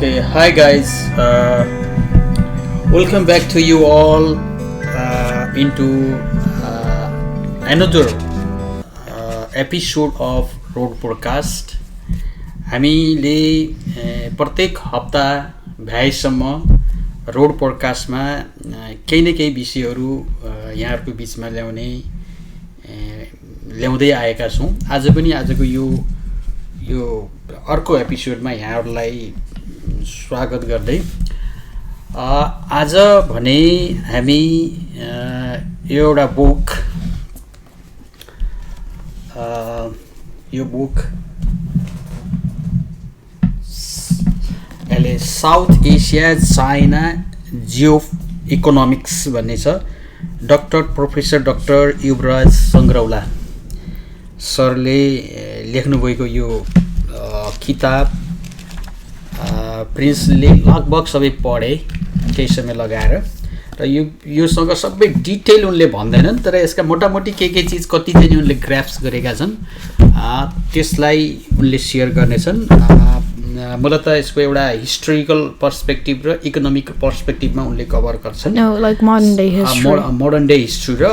Okay, hi guys. Welcome back to you all into another episode of Road Podcast. हामीले प्रत्येक हप्ता भ्याएसम्म road पोडकास्टमा केही न केही विषयहरू यहाँहरूको बिचमा ल्याउँदै आएका छौँ। आज पनि आजको यो अर्को एपिसोडमा यहाँहरूलाई स्वागत गर्दै आज भने हामी एउटा बुक यसले साउथ एसिया चाइना जियो-इकोनोमिक्स भन्ने छ। प्रोफेसर डाक्टर युवराज सङ्ग्रौला सरले लेख्नुभएको यो किताब प्रिन्सले लगभग सबै पढे केही समय लगाएर र योसँग सबै डिटेल उनले भन्दैनन्, तर यसका मोटामोटी के चिज कति चाहिँ उनले ग्राफ्स गरेका छन् त्यसलाई उनले सेयर गर्नेछन्। मूलतः यसको एउटा हिस्टोरिकल पर्सपेक्टिभ र इकोनोमिक पर्सपेक्टिभमा उनले कभर गर्छन्। मोडर्न डे हिस्ट्री र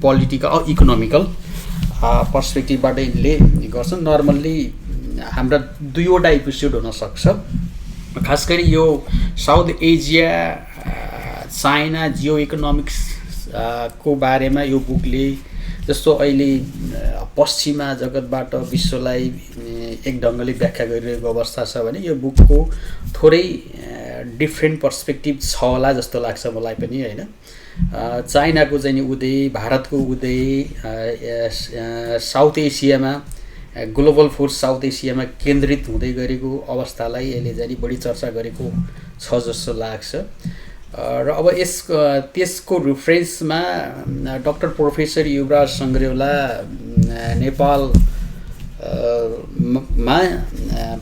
पोलिटिकल इकोनोमिकल पर्सपेक्टिभबाट यिनले गर्छन्। नर्मल्ली हाम्रा दुईवटा एपिसोड हुनसक्छ, खास गरी यो साउथ एसिया चाइना जियो इकोनोमिक्स को बारेमा यो बुकले जस्तो अहिले पश्चिमा जगतबाट विश्वलाई एक ढङ्गले व्याख्या गरिरहेको अवस्था छ भने यो बुकको थोरै डिफ्रेन्ट पर्सपेक्टिभ छ होला जस्तो लाग्छ मलाई पनि, होइन। चाइनाको चाहिँ उदय, भारतको उदय, साउथ एसियामा ग्लोबल फोर्स साउथ एसियामा केन्द्रित हुँदै गरेको अवस्थालाई यसले चाहिँ बढी चर्चा गरेको छ जस्तो लाग्छ। र अब त्यसको रिफरेन्समा डाक्टर प्रोफेसर युवराज सङ्ग्रौला नेपालमा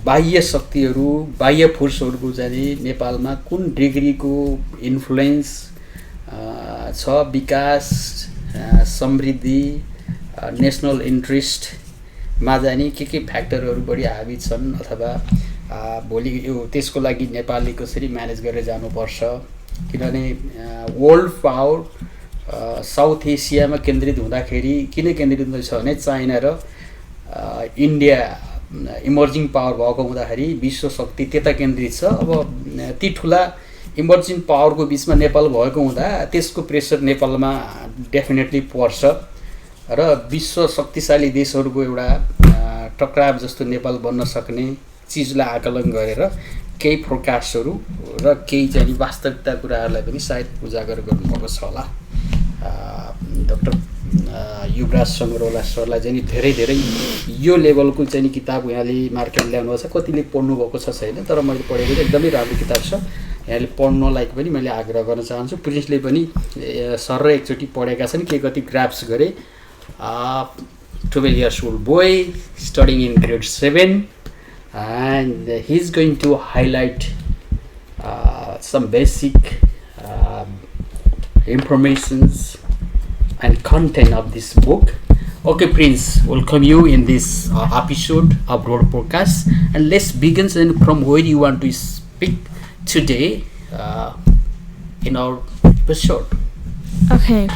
बाह्य शक्तिहरू, बाह्य फोर्सहरूको चाहिँ नेपालमा कुन डिग्रीको इन्फ्लुएन्स छ, विकास, समृद्धि, नेसनल इन्ट्रेस्टमा चाहिँ के फ्याक्टरहरू बढी हाबी छन्, अथवा भोलि यो त्यसको लागि नेपालले कसरी म्यानेज गरेर जानुपर्छ, किनभने वर्ल्ड पावर साउथ एसियामा केन्द्रित हुँदाखेरि किन केन्द्रित हुँदैछ भने चाइना र इन्डिया इमर्जिङ पावर भएको हुँदाखेरि विश्व शक्ति त्यता केन्द्रित छ। अब ती ठुला इमर्जिङ पावरको बिचमा नेपाल भएको हुँदा त्यसको प्रेसर नेपालमा डेफिनेटली पर्छ र विश्व शक्तिशाली देशहरूको एउटा टक्राव जस्तो नेपाल बन्न सक्ने चिजलाई आकलन गरेर केही फोरकास्टहरू र केही चाहिँ वास्तविकता कुराहरूलाई पनि सायद उजागर गर्नुभएको छ होला। डाक्टर युवराज सङ्ग्रौला सरलाई चाहिँ धेरै यो लेभलको चाहिँ किताब यहाँले मार्केट ल्याउनु छ। कतिले पढ्नु भएको छ छैन, तर मैले पढेको चाहिँ एकदमै राम्रो किताब छ, यहाँले पढ्नलाई पनि मैले आग्रह गर्न चाहन्छु। प्रिन्सले पनि सर र एकचोटि पढेका छन्, कति ग्राफ्स गरे। 12 years old boy studying in grade 7, and he's going to highlight some basic informations and content of this book. Okay, Prince, welcome you in this episode of Road Podcast, and let's begin from where you want to speak today in our episode. Okay,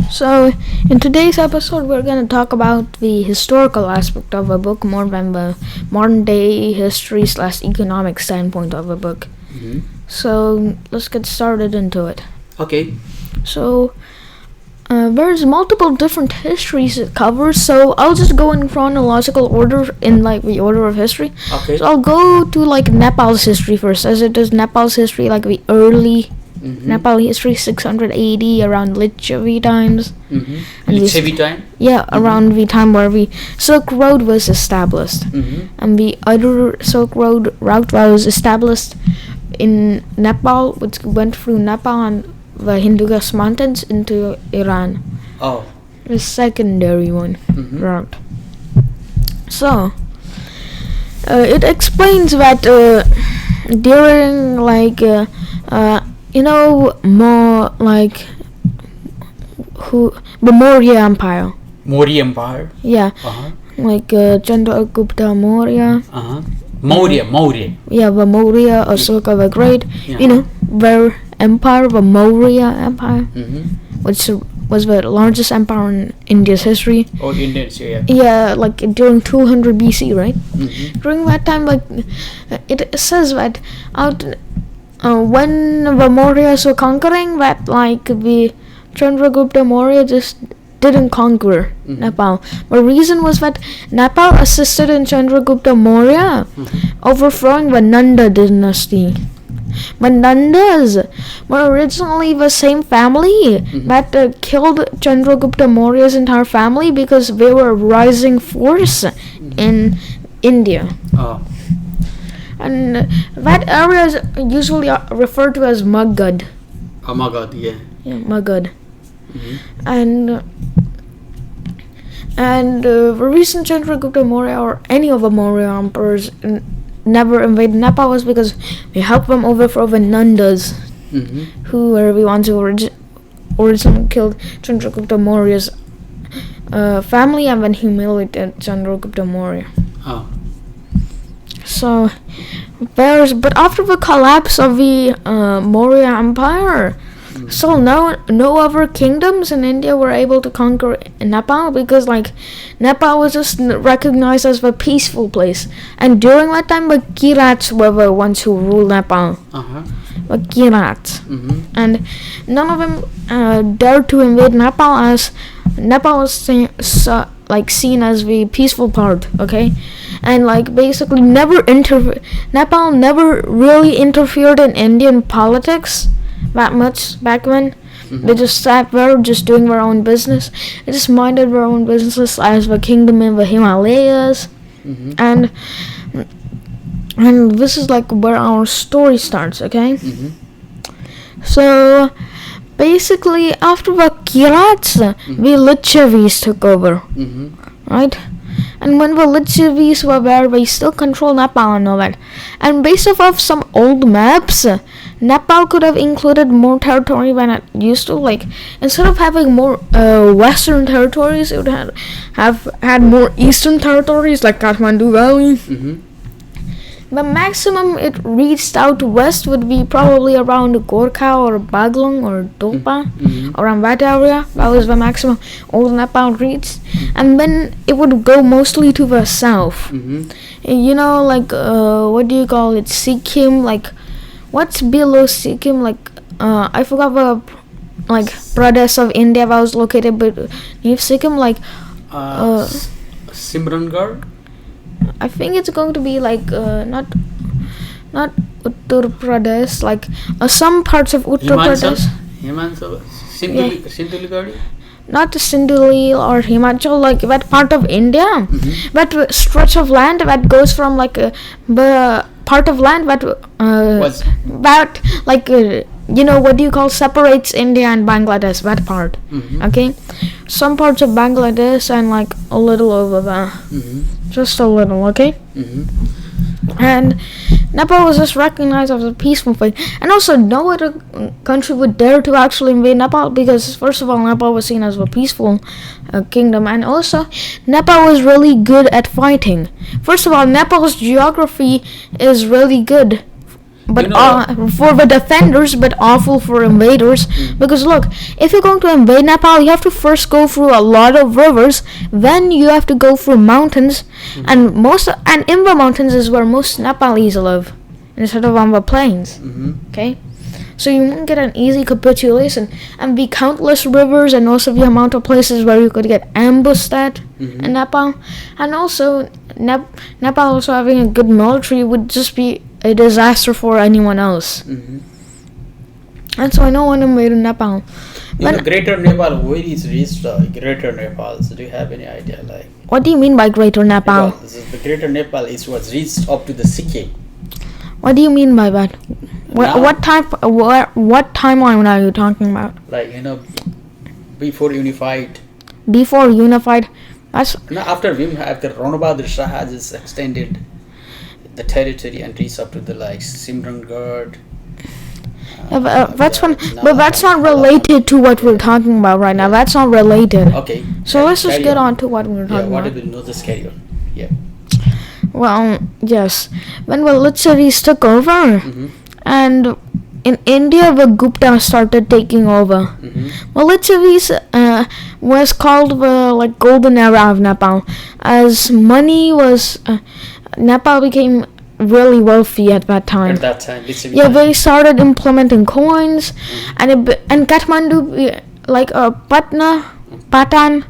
so in today's episode we're going to talk about the historical aspect of a book more than the modern day history / economic standpoint of a book. Mm-hmm. So let's get started into it. Okay. So there's multiple different histories it covers, so I'll just go in chronological order, in like the order of history. Okay. So I'll go to like Nepal's history first, as it is Nepal's history, like the early Nepal history, 680, around Lichavi times. Lichavi time? Yeah, around the time where the Silk Road was established. And the other Silk Road route was established in Nepal, which went through Nepal and the Hindu-Kush mountains into Iran. Oh. The secondary one route. So, it explains that during like more like the Maurya Empire. Maurya Empire? Yeah. like Chandragupta Maurya. Maurya. Yeah, the Maurya, Ashoka the Great. Yeah. You know, their empire, the Maurya Empire, Mm-hmm. which was the largest empire in India's history. Oh, Indians, yeah. Yeah, like during 200 BC, right? Mm-hmm. During that time, like it says that when the Mauryas were conquering, that like the Chandragupta Maurya just didn't conquer Nepal. The reason was that Nepal assisted in Chandragupta Maurya overthrowing the Nanda dynasty. The Nandas were originally the same family that killed Chandragupta Maurya's entire family because they were a rising force in India. Oh. And that area is usually referred to as Magad. Oh my God, yeah. Yeah, Magad. Mm-hmm. And the reason Chandragupta Maurya or any of the Maurya emperors never invaded Nepal was because we helped them overthrow the Nandas, who were the ones who originally killed Chandragupta Maurya's family and then humiliated Chandragupta Maurya. Oh. So but after the collapse of the Maurya Empire, so no other kingdoms in India were able to conquer Nepal because like Nepal was just recognized as a peaceful place, and during that time the Kirats were the ones who ruled Nepal. The Kirats, and none of them dared to invade Nepal as Nepal was seen as the peaceful part, okay? And like basically Nepal never really interfered in Indian politics that much back then. They just sat there just doing their own business. They just minded their own business as the kingdom in the Himalayas. And this is like where our story starts, okay? So basically after the Kirats, the Lichavis took over, right? And when the Lichavis were there, they still controlled Nepal and all that. And based off some old maps, Nepal could have included more territory than it used to. Like, instead of having more western territories, it would have had more eastern territories, like Kathmandu Valley. The maximum it reached out west would be probably around Gorkha or Baglung or Dolpa, around that area. That was the maximum old Nepal reached. And then it would go mostly to the south. You know, like, what do you call it? Sikkim, like, what's below Sikkim? Like, I forgot the, like, Pradesh of India that was located beneath Sikkim, like, Simrangarh? I think it's going to be like not Uttar Pradesh, like some parts of Uttar Pradesh. Himachal, Sindhulgarh? Not Sindhuli or Himachal, like that part of India, that stretch of land that goes from like the part of land that like you know, what do you call separates India and Bangladesh, that part. Okay, some parts of Bangladesh and like a little over there, just a little, okay. And Nepal was just recognized as a peaceful place, and also no other country would dare to actually invade Nepal because first of all, Nepal was seen as a peaceful kingdom, and also Nepal was really good at fighting. First of all, Nepal's geography is really good, but for the defenders, but awful for invaders. Because look, if you're going to invade Nepal, you have to first go through a lot of rivers, then you have to go through mountains, and in the mountains is where most Nepalese live, instead of on the plains. Okay, so you won't get an easy capitulation, and the countless rivers, and also the amount of places where you could get ambushed at in Nepal, and also Nepal also having a good military would just be a disaster for anyone else. And so no one invaded Nepal. Greater Nepal, where is reached Greater Nepal? So do you have any idea? Like, what do you mean by Greater Nepal? The Greater Nepal was reached up to the Sikkim. What do you mean by that? What timeline are you talking about? Like, you know, before unified. Before unified, after Rana Bahadur Shah has extended the territory and reached up to the like Simrangarh. Yeah, that's one, now but that's not related to what we're talking about right now. That's not related. Okay. So let's just carry get on to what we're Yeah, talking whatever about. you know, just carry on. Yeah. Well, yes. When Velichsaries took over, Mm-hmm. and in India, the Gupta started taking over. Mm-hmm. Velichsaries was called the like golden era of Nepal, as money was. Nepal became really wealthy at that time. At that time, it's Yeah, they started implementing coins, Mm-hmm. and Kathmandu, like Patan, Patan,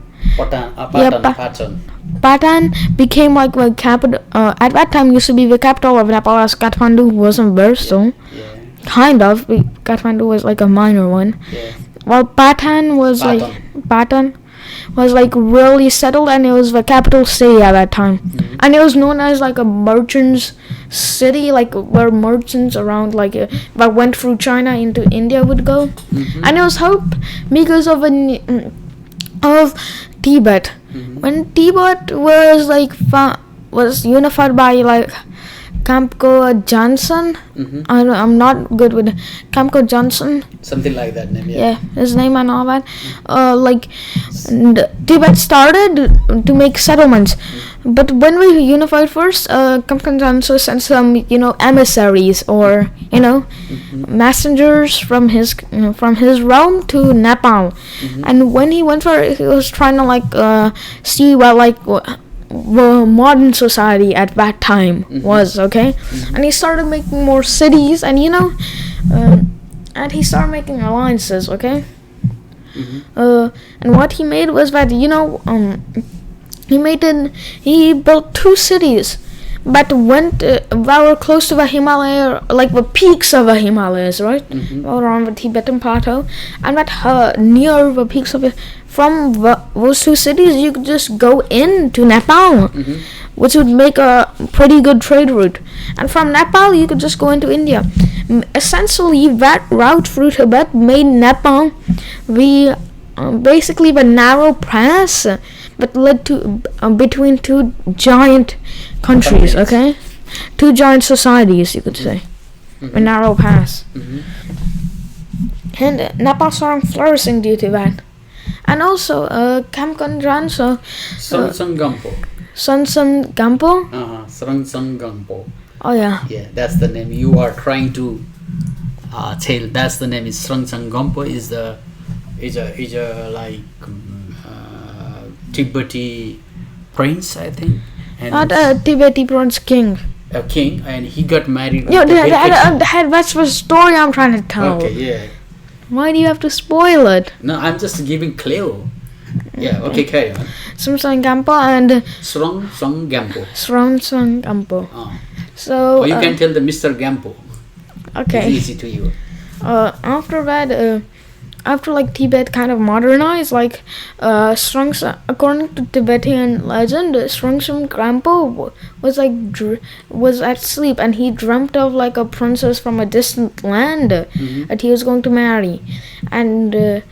yeah, Patan. Patan became like the capital. At that time, used to be the capital of Nepal, as Kathmandu wasn't there still. Yeah. Kind of. Kathmandu was like a minor one. Yeah. While Patan was Patan was like really settled, and it was the capital city at that time. Mm-hmm. And it was known as like a merchant's city, like where merchants around like that went through China into India would go. Mm-hmm. And it was helped because of Tibet. Mm-hmm. When Tibet was like was unified by like Kamko Johnson. Mm-hmm. I'm not good with Kamko Johnson. Something like that name. Yeah, his name and all that. Tibet started to make settlements, but when we unified first, Kamko Johnson sent some emissaries or Mm-hmm. messengers from his realm to Nepal. Mm-hmm. And when he went for it, he was trying to see what the modern society at that time was, okay? And he started making more cities, and and he started making alliances, okay? And what he made was that he built 2 cities that were close to the Himalaya, like the peaks of the Himalayas, right? Around the Tibetan plateau, and that near the peaks of it, from those 2 cities, you could just go into Nepal, which would make a pretty good trade route. And from Nepal, you could just go into India. Essentially, that route through Tibet made Nepal basically the narrow pass that led to between 2 giant countries, okay? 2 giant societies, you could say. A narrow pass. And Nepal started flourishing due to that. And also, Kamkan Janso, Srangsang Gampo. Srangsang Gampo. Oh yeah. Yeah, that's the name you are trying to tell. That's the name. Is Srangsang Gampo is a like Tibetan prince, I think. And Not a Tibetan prince, king. a king, and he got married. Yeah, with the that's the story I'm trying to tell. Okay, yeah. Why do you have to spoil it? No, I'm just giving clue. Yeah, okay, carry on. Srangsang Gampo and Srangsang Gampo. Srangsang Gampo. So Or you can tell the Mr. Gampo. okay. It's easy to you. After that, after like Tibet kind of modernized, like according to Tibetan legend, Srangsang Gampo was like was at sleep, and he dreamt of like a princess from a distant land that he was going to marry, and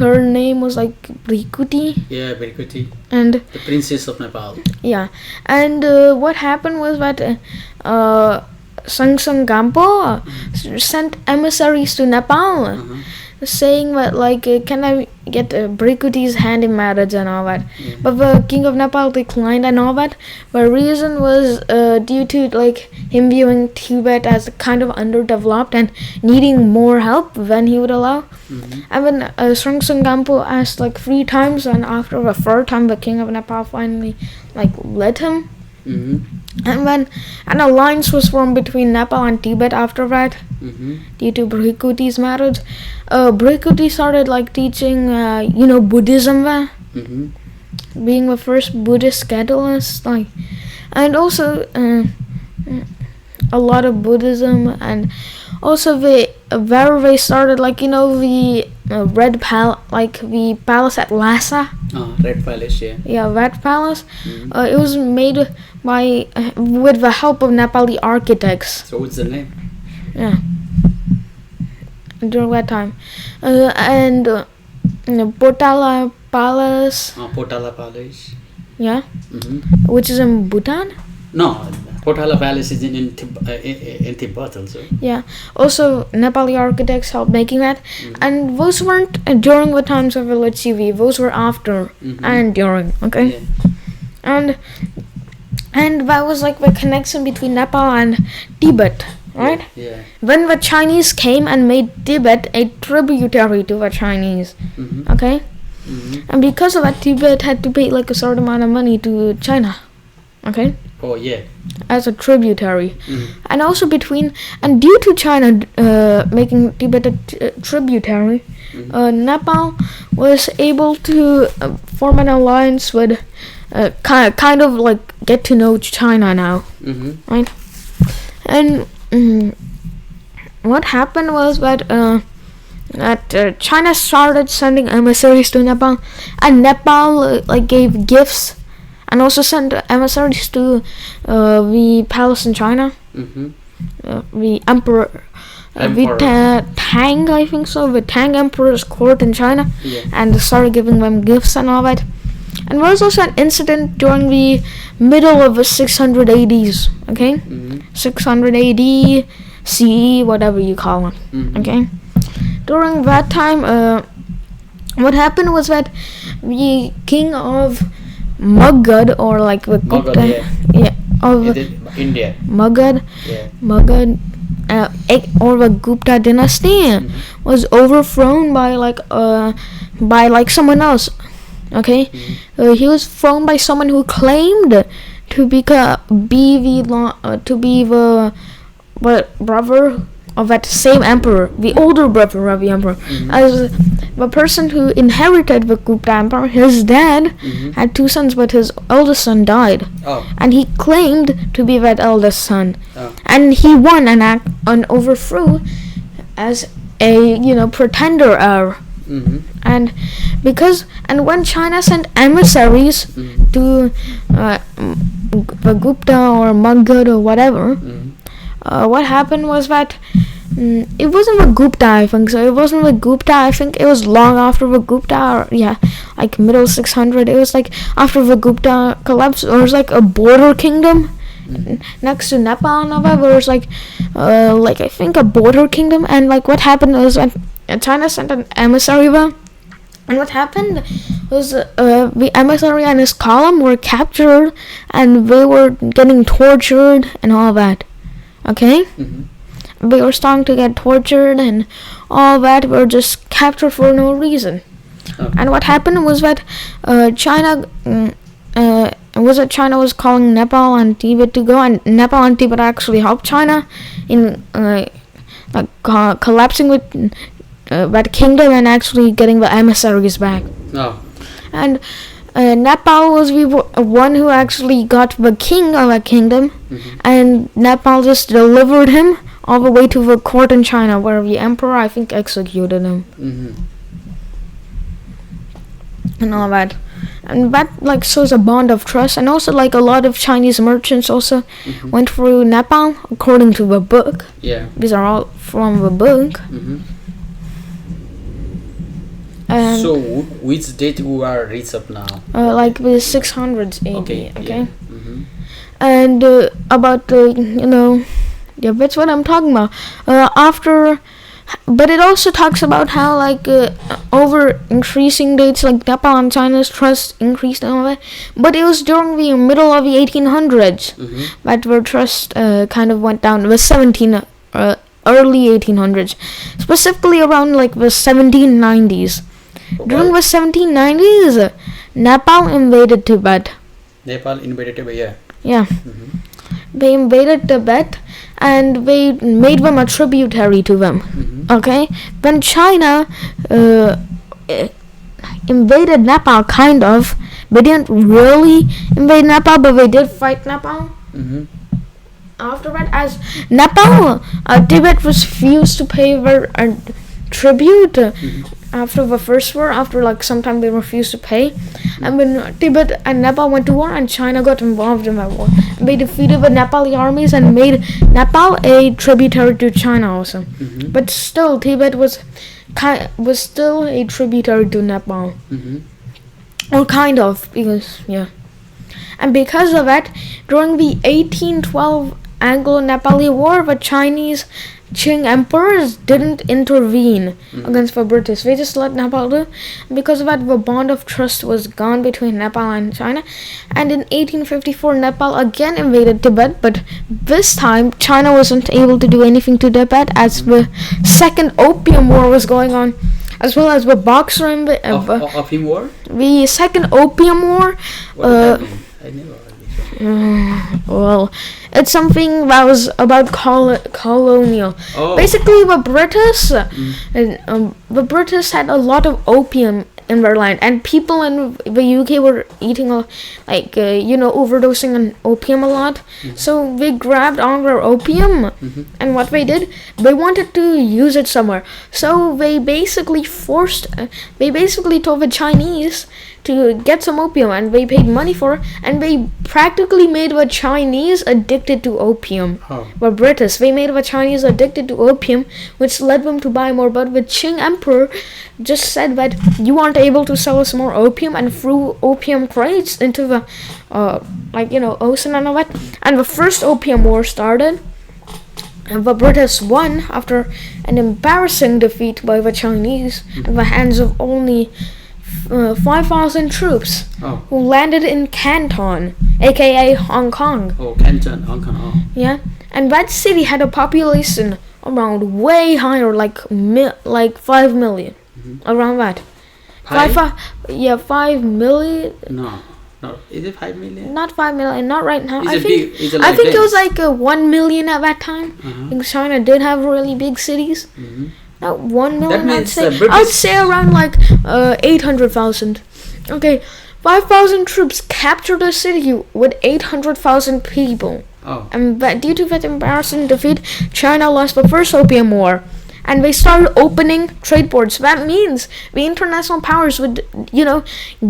her name was like Brikuti. Yeah, very good. And The princess of Nepal. yeah, and what happened was that Srangsang Gampo sent emissaries to Nepal, saying that like, can I get Brikuti's hand in marriage and all that. But the king of Nepal declined and all that. The reason was due to like him viewing Tibet as kind of underdeveloped and needing more help than he would allow. And when Srangsang Gampo asked like 3 times, and after the 3rd time, the king of Nepal finally like let him. And when an alliance was formed between Nepal and Tibet after that, due to Brikuti's marriage, Brikuti started like teaching, Buddhism there, being the first Buddhist catalyst, like, and also a lot of Buddhism, and also where they started, like, the the palace at Lhasa. Red Palace, yeah. Yeah, that palace. It was made with the help of Nepali architects. So what's the name? Yeah. During that time, and Potala Palace. Potala Palace. Yeah. Which is in Bhutan. No, Potala Palace is in Tibet also. Yeah. Also, Nepali architects helped making that, Mhm. and those weren't during the times of village TV. Those were after Mhm. and during. Okay, Yeah. and that was like the connection between Nepal and Tibet, right? Yeah. When the Chinese came and made Tibet a tributary to the Chinese. Mhm. Okay, Mhm. and because of that, Tibet had to pay like a certain amount of money to China. Okay, Oh yeah. as a tributary. Mhm. And also and due to China making Tibet a tributary, Mhm. Nepal was able to form an alliance with kind of like get to know China now, Mhm. right? And what happened was that China started sending emissaries to Nepal, and Nepal like gave gifts and also sent emissaries to the palace in China, Mhm. the emperor, the Tang, I think so, the Tang emperor's court in China, Yeah. and started giving them gifts and all that. And there was also an incident during the middle of the 600 ADs, okay? Mhm. 600 AD, CE, whatever you call it, Mhm. okay? During that time, what happened was that the king of Magadh, or like the Magadh, Gupta, yeah. of India. Magadh, Yeah. or the Gupta dynasty Mhm. was overthrown by like someone else. Okay, Mhm. he was thrown by someone who claimed to be the brother of that same emperor, the older brother of the emperor. Mhm. As the person who inherited the Gupta empire, his dad Mhm. had two sons, but his eldest son died, Oh. and he claimed to be that eldest son, Oh. and he won and overthrew as a pretender heir. Mhm. And when China sent emissaries Mhm. to the Gupta or Magadh or whatever, Mhm. what happened was that it wasn't the Gupta, I think so. It wasn't the Gupta. I think it was long after the Gupta, or like middle 600. It was like after the Gupta collapse. There was like a border kingdom next to Nepal and all that. There was like I think a border kingdom, and like what happened was when China sent an emissary there. And what happened was the emissary and his column were captured, and they were getting tortured and all that. Okay? Mhm. They were starting to get tortured and all that. Were just captured for no reason. Oh. And what happened was that China was calling Nepal and Tibet to go, and Nepal and Tibet actually helped China in collapsing with that kingdom and actually getting the emissaries back. Oh. And Nepal was the one who actually got the king of that kingdom, Mhm. and Nepal just delivered him all the way to the court in China, where the emperor, I think, executed him Mhm. and all that. And that like shows a bond of trust, and also like a lot of Chinese merchants also Mhm. went through Nepal according to the book. Yeah. These are all from the book. Mhm. And So which date we are reach up now? like the 600s AD. Okay. Okay. Yeah. Mhm. And about that's what I'm talking about. But it also talks about how like over increasing dates, like Nepal and China's trust increased and all that. But it was during the middle of the 1800s Mhm. that their trust kind of went down. It was early 1800s, specifically around like the 1790s. During the 1790s, Nepal invaded Tibet. Nepal invaded Tibet. Yeah. Yeah. Mhm. They invaded Tibet and they made them a tributary to them. Mhm. Okay? When China invaded Nepal, kind of, they didn't really invade Nepal, but they did fight Nepal. Mhm. After that, as Nepal, Tibet refused to pay their tribute after the first war. After like some time, they refused to pay, and when Tibet and Nepal went to war, and China got involved in that war, they defeated the Nepali armies and made Nepal a tributary to China also. Mhm. But still, Tibet was still a tributary to Nepal, Mhm. or kind of, because And because of that, during the 1812 Anglo-Nepali War, the Chinese Qing emperors didn't intervene against the British. They just let Nepal do. And because of that, the bond of trust was gone between Nepal and China. And in 1854, Nepal again invaded Tibet, but this time China wasn't able to do anything to Tibet as the Second Opium War was going on, as well as the Boxer and Opium War? the Second Opium War. What does that mean? I never heard this one. Well, it's something that was about colonial. Oh. Basically, the British had a lot of opium in their land, and people in the UK were eating overdosing on opium a lot. So they grabbed all their opium, and what they did, they wanted to use it somewhere. So they basically told the Chinese to get some opium, and they paid money for it, and they practically made the Chinese addicted to opium. The British, they made the Chinese addicted to opium, which led them to buy more. But the Qing emperor just said that you aren't able to sell us more opium, and threw opium crates into the ocean and all that. And the first Opium War started, and the British won after an embarrassing defeat by the Chinese at the hands of only 5,000 troops who landed in Canton, aka Hong Kong. Oh, Canton, Hong Kong. Oh. Yeah, and that city had a population around way higher, like 5 million, around that. 5 million. No, is it 5 million? Not 5 million, not right now. I think it was like 1 million at that time. I think China did have really big cities. Not 1 million, That means I'd say around 800,000. Okay, 5,000 troops captured a city with 800,000 people. Oh. And due to that embarrassing defeat, China lost the first Opium War. And they started opening trade ports. That means the international powers would,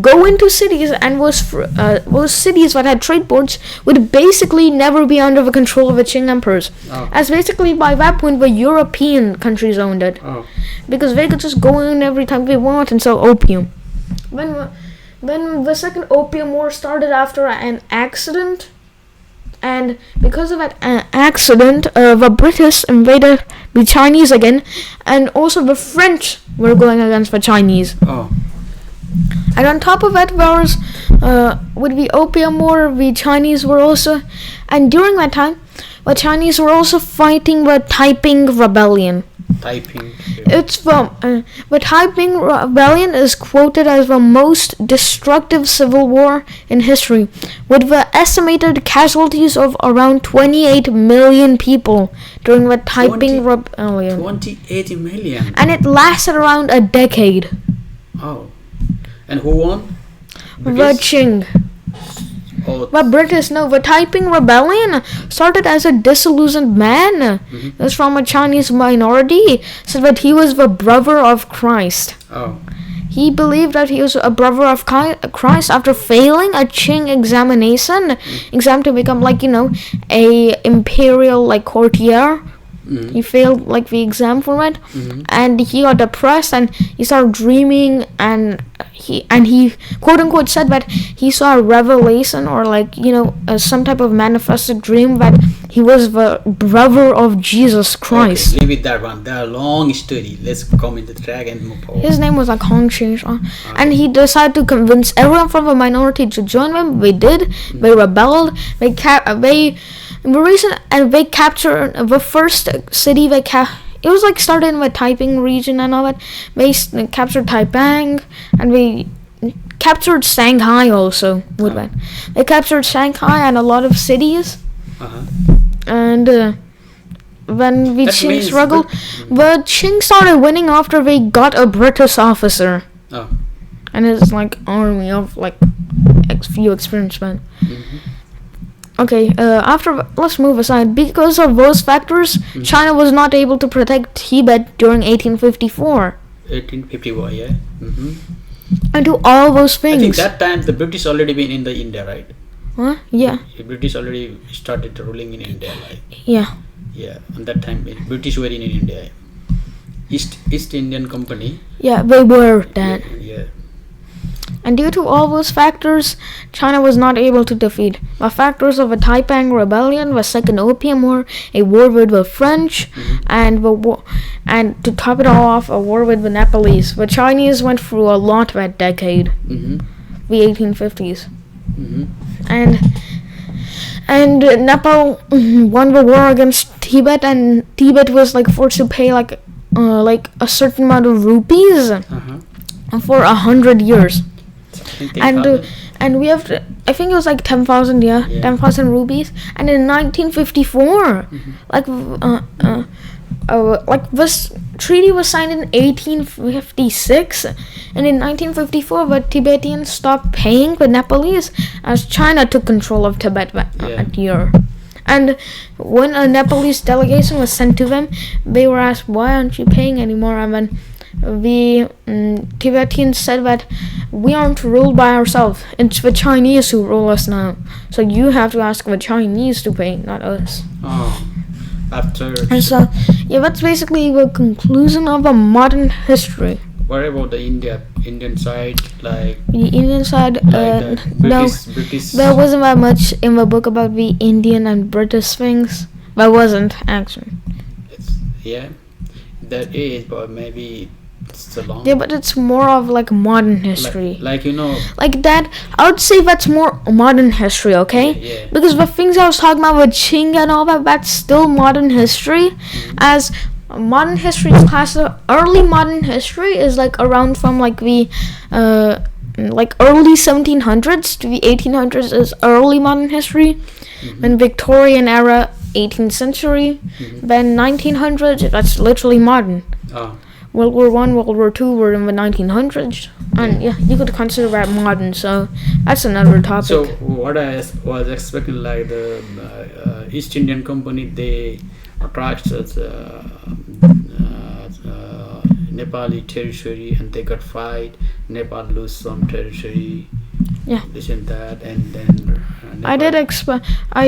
go into cities, and those cities that had trade ports would basically never be under the control of the Qing emperors. As basically by that point the European countries owned it. Because they could just go in every time they want and sell opium. Then the Second Opium War started after an accident. And because of that accident, the British invaded the Chinese again, and also the French were going against the Chinese. And on top of that, there was, with the Opium War, the Chinese were also, and during that time, the Chinese were also fighting the Taiping Rebellion. It's the Taiping Rebellion is quoted as the most destructive civil war in history, with the estimated casualties of around 28 million people during the Taiping Rebellion. 28 million. And it lasted around a decade. Oh. And who won? The Qing. The Taiping Rebellion started as a disillusioned man. It was from a Chinese minority, said that he was the brother of Christ. He believed that he was a brother of Christ after failing a Qing exam to become a imperial courtier. He failed the exam for it, and he got depressed, and he started dreaming, and he quote unquote said that he saw a revelation, or some type of manifested dream that he was the brother of Jesus Christ. Okay, leave it that one. They're a long story. Let's come in the track and move forward. His name was Hong Ching, and he decided to convince everyone from the minority to join him. They did. They rebelled. They captured the first city. It was started in the Taiping region and all that. They captured Taiping, and they captured Shanghai also with that. They captured Shanghai and a lot of cities. And when the Qing struggled, the Qing started winning after they got a British officer. And it's army of few experienced men. Okay, let's move aside. Because of those factors, China was not able to protect Tibet during 1854. 1854, yeah. And do all those things. I think that time the British already been in the India, right? Huh? Yeah. The British already started ruling in India, like. Yeah. Yeah, on that time British were in India. East Indian Company. Yeah, they were that. Yeah. And due to all those factors, China was not able to defeat. The factors of a Taiping rebellion, the Second Opium War, a war with the French, and to top it all off, a war with the Nepalese. The Chinese went through a lot that decade, the 1850s, and Nepal won the war against Tibet, and Tibet was forced to pay like a certain amount of rupees for 100 years. And we have to, I think it was 10,000, 10,000 rupees. And in 1954, this treaty was signed in 1856, and in 1954 the Tibetans stopped paying the Nepalese as China took control of Tibet that year. And when a Nepalese delegation was sent to them, they were asked, why aren't you paying anymore? And then the Tibetans said that we aren't ruled by ourselves. It's the Chinese who rule us now. So you have to ask the Chinese to pay, not us. And so, that's basically the conclusion of a modern history. What about the Indian side? The Indian side, British. There wasn't that much in the book about the Indian and British things. There wasn't, actually. That is, but maybe it's a long. Yeah, but it's more of modern history. Like that, I would say that's more modern history, okay? Yeah. Because the things I was talking about with Qing and all that, that's still modern history. As modern history is class, early modern history is around from the early 1700s to the 1800s is early modern history. Then Victorian era, 18th century. Then 1900s, that's literally modern. World War I, World War II were in the 1900s, and you could consider that modern. So that's another topic. So what I was expecting, the East Indian Company, they attract Nepali territory, and they got fight. Nepal lose some territory. This and that, and then I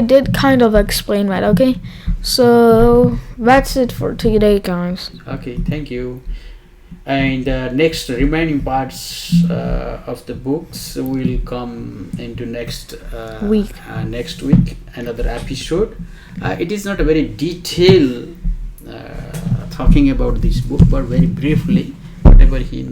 did kind of explain that. Okay, so that's it for today, guys. Okay, thank you. And next remaining parts of the books will come into next week. Next week, another episode. It is not a very detailed talking about this book, but very briefly, whatever he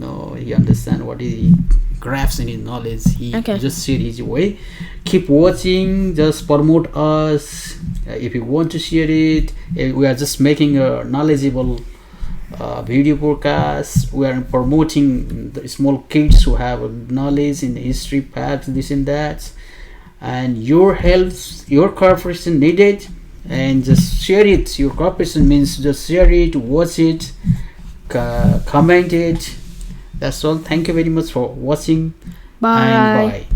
understand, what he grasps in his knowledge, he just share his way. Keep watching, just promote us. If you want to share it, we are just making a knowledgeable video podcast. We are promoting the small kids who have knowledge in history, facts, this and that, and your help, your cooperation needed. And just share it. Your cooperation means just share it, watch it, comment it. That's all. Thank you very much for watching. Bye. And bye.